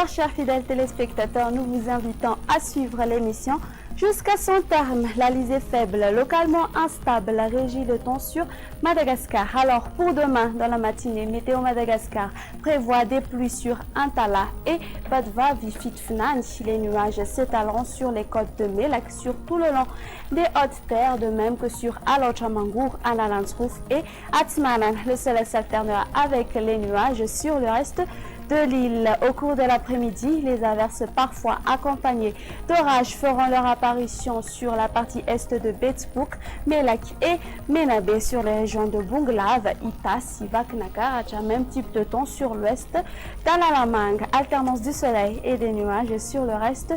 Alors, chers fidèles téléspectateurs, nous vous invitons à suivre l'émission jusqu'à son terme. L'Alizé faible, localement instable, régit le temps sur Madagascar. Alors, pour demain, dans la matinée, Météo Madagascar prévoit des pluies sur Antala et Badva Vifitfnan. Les nuages s'étaleront sur les côtes de Mélak, sur tout le long des hautes terres, de même que sur Alochamangour, Analandsrouf et Atmanan. Le soleil s'alternera avec les nuages sur le reste de l'île. Au cours de l'après-midi, les averses parfois accompagnées d'orages feront leur apparition sur la partie est de Betsbouk, Mélak et Ménabé, sur les régions de Bunglav, Ita, Sivak, Nakaracha. Même type de temps sur l'ouest d'Alalamang, alternance du soleil et des nuages sur le reste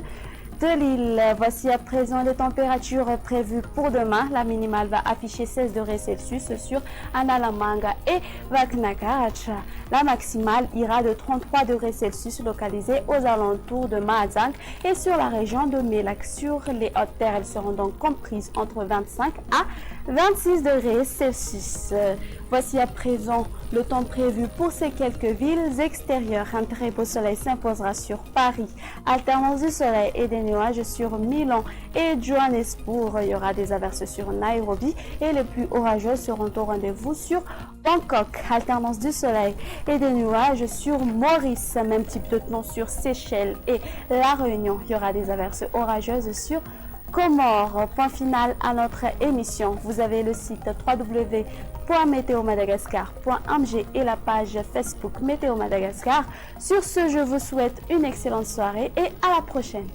de l'île. Voici à présent les températures prévues pour demain. La minimale va afficher 16 degrés Celsius sur Analamanga et Vaknakaracha. La maximale ira de 33 degrés Celsius localisée aux alentours de Mahazang et sur la région de Mélak. Sur les hautes terres, elles seront donc comprises entre 25 à 26 degrés Celsius. Voici à présent le temps prévu pour ces quelques villes extérieures. Un très beau soleil s'imposera sur Paris. Alternance du soleil et des nuages sur Milan et Johannesburg. Il y aura des averses sur Nairobi et les plus orageuses seront au rendez-vous sur Bangkok. Alternance du soleil et des nuages sur Maurice. Même type de temps sur Seychelles et La Réunion. Il y aura des averses orageuses sur Comores. Point final à notre émission. Vous avez le site www.météomadagascar.mg et la page Facebook Météo Madagascar. Sur ce, je vous souhaite une excellente soirée et à la prochaine.